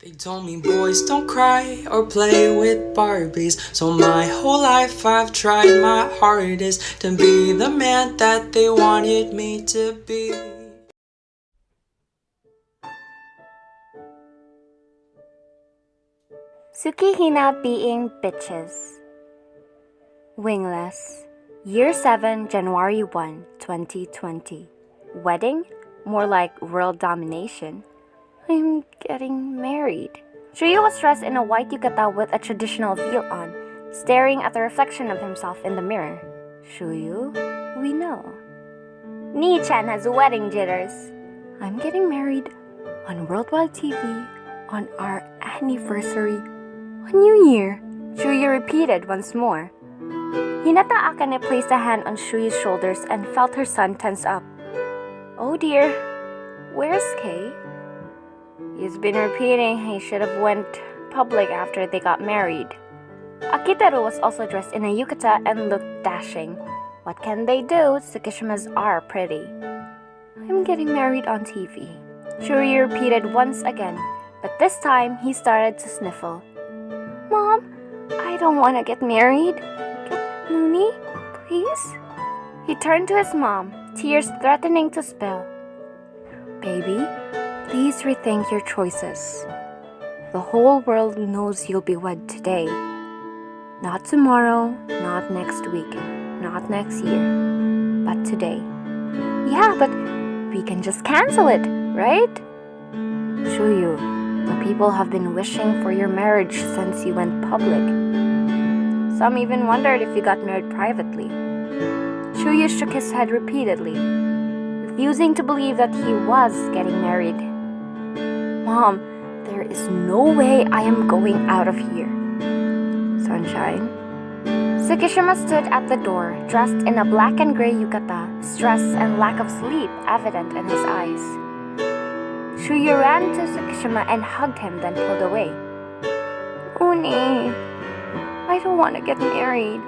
They told me boys don't cry or play with Barbies. So my whole life I've tried my hardest to be the man that they wanted me to be. TsukiHina being bitches. Wingless. Year 7, January 1, 2020. Wedding? More like world domination. I'm getting married. Shuyu was dressed in a white yukata with a traditional veil on, staring at the reflection of himself in the mirror. Shuyu, we know. Nii-chan has wedding jitters. I'm getting married on worldwide TV on our anniversary on New Year. Shuyu repeated once more. Hinata Akane placed a hand on Shuyu's shoulders and felt her son tense up. Oh dear, where's Kei? He's been repeating he should have went public after they got married. Akiteru was also dressed in a yukata and looked dashing. What can they do? Tsukishimas are pretty. I'm getting married on TV. Shuri repeated once again, but this time he started to sniffle. Mom, I don't want to get married. Get Mooney, please? He turned to his mom, tears threatening to spill. Baby, please rethink your choices. The whole world knows you'll be wed today. Not tomorrow, not next week, not next year, but today. Yeah, but we can just cancel it, right? Shuyu, the people have been wishing for your marriage since you went public. Some even wondered if you got married privately. Shuyu shook his head repeatedly, refusing to believe that he was getting married. Mom, there is no way I am going out of here. Sunshine. Tsukishima stood at the door, dressed in a black and gray yukata, stress and lack of sleep evident in his eyes. Shuyu ran to Tsukishima and hugged him, then pulled away. Uni, I don't want to get married.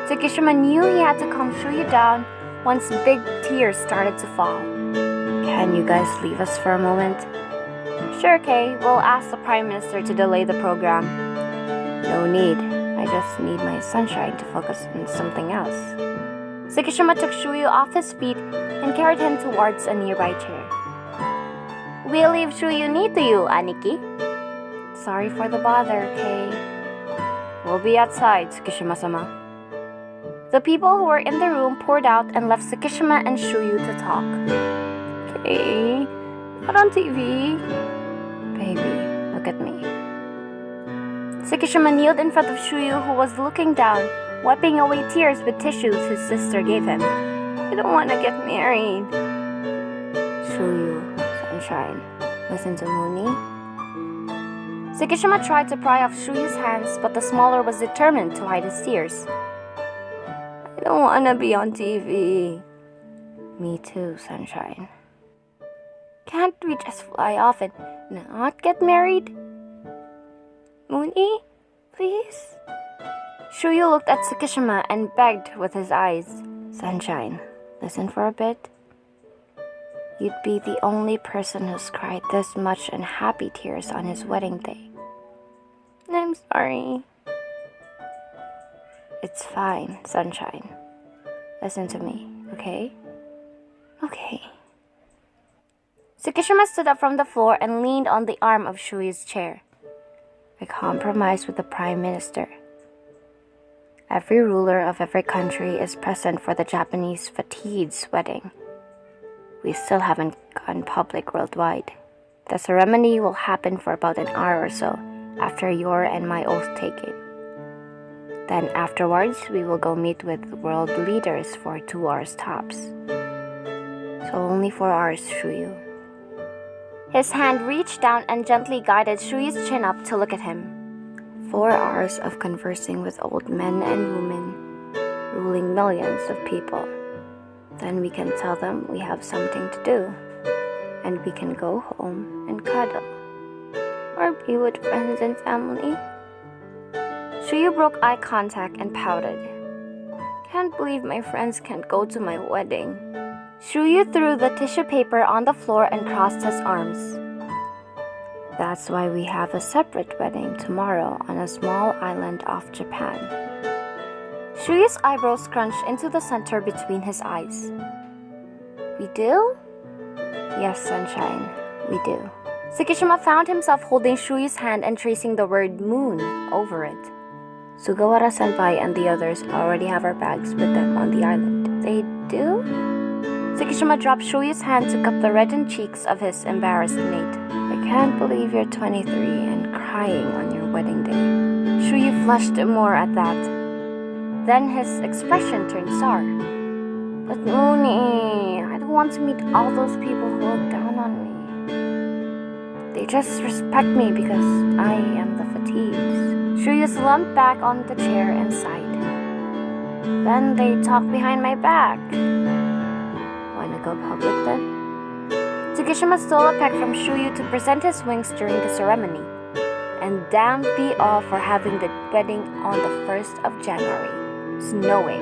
Tsukishima knew he had to calm Shuyu down once big tears started to fall. Can you guys leave us for a moment? Sure, Kay. We'll ask the Prime Minister to delay the program. No need. I just need my sunshine to focus on something else. Tsukishima took Shuyu off his feet and carried him towards a nearby chair. We'll leave Shuyu to you, Aniki. Sorry for the bother, Kay. We'll be outside, Tsukishima-sama. The people who were in the room poured out and left Tsukishima and Shuyu to talk. Kay, not on TV. Baby, look at me. Tsukishima kneeled in front of Shuyu, who was looking down, wiping away tears with tissues his sister gave him. I don't want to get married. Shuyu, sunshine, listen to Mooney. Tsukishima tried to pry off Shuyu's hands, but the smaller was determined to hide his tears. I don't want to be on TV. Me too, sunshine. Can't we just fly off and not get married? Mooney, please? Shuyu looked at Tsukishima and begged with his eyes. Sunshine, listen for a bit. You'd be the only person who's cried this much in happy tears on his wedding day. I'm sorry. It's fine, sunshine. Listen to me, okay? Okay. Tsukishima stood up from the floor and leaned on the arm of Shuyu's chair. I compromised with the Prime Minister. Every ruler of every country is present for the Japanese Fatide's wedding. We still haven't gone public worldwide. The ceremony will happen for about an hour or so after your and my oath-taking. Then afterwards, we will go meet with world leaders for 2 hours tops. So only 4 hours, Shuyu. His hand reached down and gently guided Shuyu's chin up to look at him. 4 hours of conversing with old men and women, ruling millions of people. Then we can tell them we have something to do, and we can go home and cuddle, or be with friends and family. Shuyu broke eye contact and pouted. Can't believe my friends can't go to my wedding. Shuyu threw the tissue paper on the floor and crossed his arms. That's why we have a separate wedding tomorrow on a small island off Japan. Shuryu's eyebrows scrunched into the center between his eyes. We do? Yes, sunshine, we do. Tsukishima found himself holding Shuryu's hand and tracing the word moon over it. Sugawara-senpai and the others already have our bags with them on the island. They do? Tsukishima dropped Shuryu's hand to cup the reddened cheeks of his embarrassed mate. I can't believe you're 23 and crying on your wedding day. Shuryu flushed more at that. Then his expression turned sour. But Mooney, I don't want to meet all those people who look down on me. They just respect me because I am the fatigues. Shuryu slumped back on the chair and sighed. Then they talk behind my back. Wanna go public then? Tsukishima stole a peck from Shuryu to present his wings during the ceremony. And damn be all for having the wedding on the 1st of January, snowing.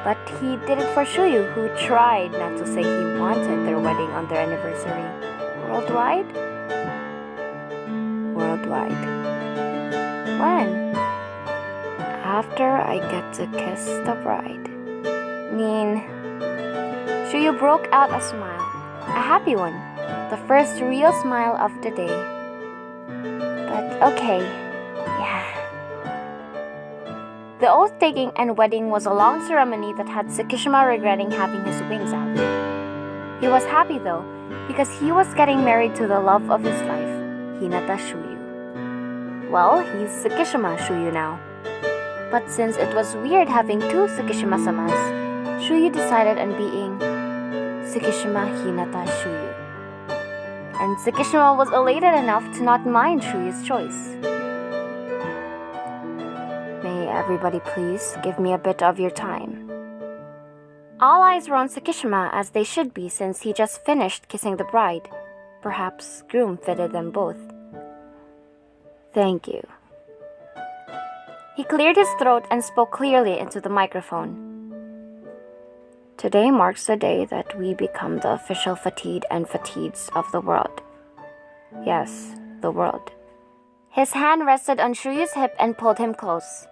But he did it for Shuryu, who tried not to say he wanted their wedding on their anniversary. Worldwide? Worldwide. When? After I get to kiss the bride. Shuryu broke out a smile. A happy one. The first real smile of the day. But okay, yeah. The oath-taking and wedding was a long ceremony that had Tsukishima regretting having his wings out. He was happy though, because he was getting married to the love of his life, Hinata Shuryu. Well, he's Tsukishima Shuryu now. But since it was weird having two Tsukishima-samas, Shuryu decided on being Tsukishima Hinata Shuryu. And Tsukishima was elated enough to not mind Shuryu's choice. May everybody please give me a bit of your time. All eyes were on Tsukishima, as they should be since he just finished kissing the bride. Perhaps groom fitted them both. Thank you. He cleared his throat and spoke clearly into the microphone. Today marks the day that we become the official fatigued and fatigues of the world. Yes, the world. His hand rested on Shuryu's hip and pulled him close.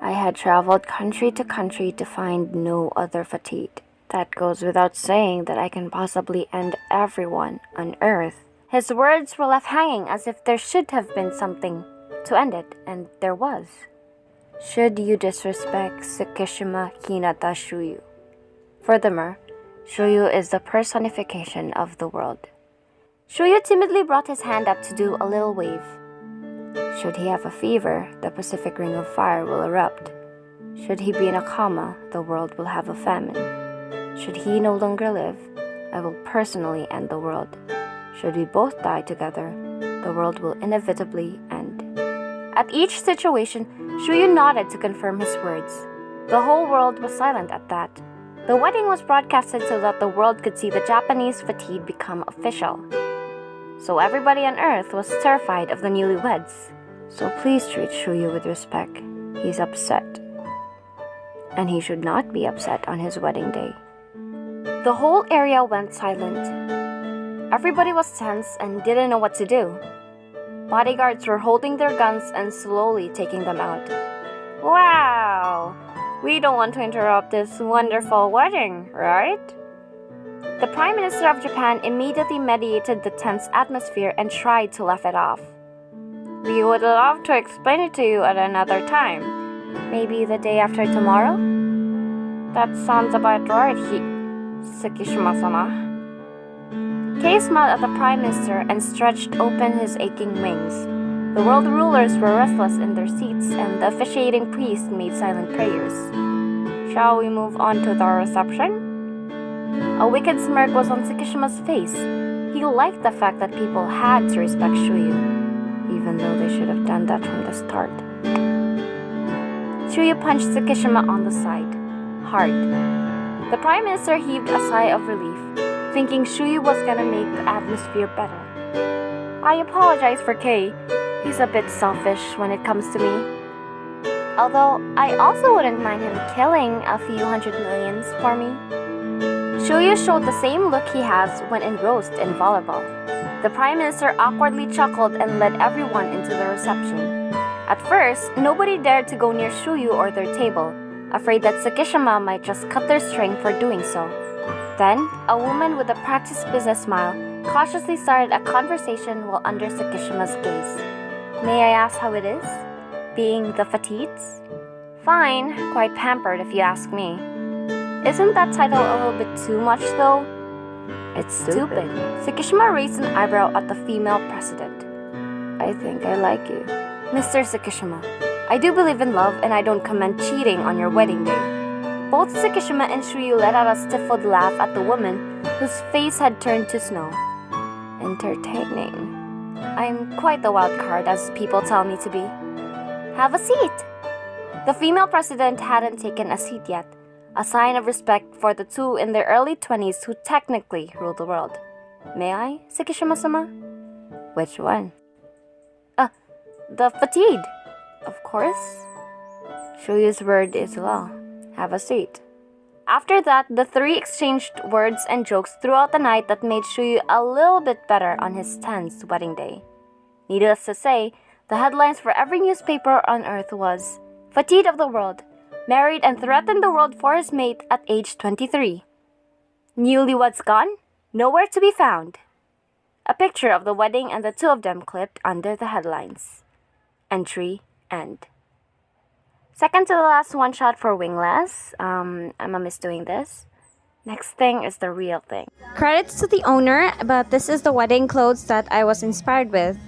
I had traveled country to country to find no other fatigued. That goes without saying that I can possibly end everyone on earth. His words were left hanging as if there should have been something to end it, and there was. Should you disrespect Tsukishima Hinata Shuryu? Furthermore, Shuryu is the personification of the world. Shuryu timidly brought his hand up to do a little wave. Should he have a fever, the Pacific Ring of Fire will erupt. Should he be in a coma, the world will have a famine. Should he no longer live, I will personally end the world. Should we both die together, the world will inevitably end. At each situation, Shuryu nodded to confirm his words. The whole world was silent at that. The wedding was broadcasted so that the world could see the Japanese fatigue become official. So everybody on Earth was terrified of the newlyweds. So please treat Shuryu with respect. He's upset. And he should not be upset on his wedding day. The whole area went silent. Everybody was tense and didn't know what to do. Bodyguards were holding their guns and slowly taking them out. Wow! We don't want to interrupt this wonderful wedding, right? The Prime Minister of Japan immediately mediated the tense atmosphere and tried to laugh it off. We would love to explain it to you at another time. Maybe the day after tomorrow? That sounds about right, Tsukishima-sama. Kei smiled at the Prime Minister and stretched open his aching wings. The world rulers were restless in their seats, and the officiating priest made silent prayers. Shall we move on to the reception? A wicked smirk was on Tsukishima's face. He liked the fact that people had to respect Shuryu, even though they should have done that from the start. Shuryu punched Tsukishima on the side, hard. The Prime Minister heaved a sigh of relief, thinking Shuryu was gonna make the atmosphere better. I apologize for Kei. He's a bit selfish when it comes to me. Although, I also wouldn't mind him killing a few hundred millions for me. Shuryu showed the same look he has when engrossed in volleyball. The Prime Minister awkwardly chuckled and led everyone into the reception. At first, nobody dared to go near Shuyu or their table, afraid that TsukiHina might just cut their string for doing so. Then, a woman with a practiced business smile cautiously started a conversation while under TsukiHina's gaze. May I ask how it is? Being the Fatids? Fine, quite pampered if you ask me. Isn't that title a little bit too much though? It's stupid. TsukiHina raised an eyebrow at the female president. I think I like you. Mr. TsukiHina, I do believe in love and I don't commend cheating on your wedding day. Both TsukiHina and Shuyu let out a stifled laugh at the woman whose face had turned to snow. Entertaining. I'm quite the wild card, as people tell me to be. Have a seat. The female president hadn't taken a seat yet, a sign of respect for the two in their early 20s who technically rule the world. May I, TsukiHina-sama? Which one? The Fatid. Of course. Shuyu's word is law. Have a seat. After that, the three exchanged words and jokes throughout the night that made Shuyu a little bit better on his 10th wedding day. Needless to say, the headlines for every newspaper on earth was, Fatid of the world, married and threatened the world for his mate at age 23. Newlyweds gone? Nowhere to be found. A picture of the wedding and the two of them clipped under the headlines. Entry end. Second to the last one shot for Wingless. I'ma miss doing this. Next thing is the real thing. Credits to the owner, but this is the wedding clothes that I was inspired with.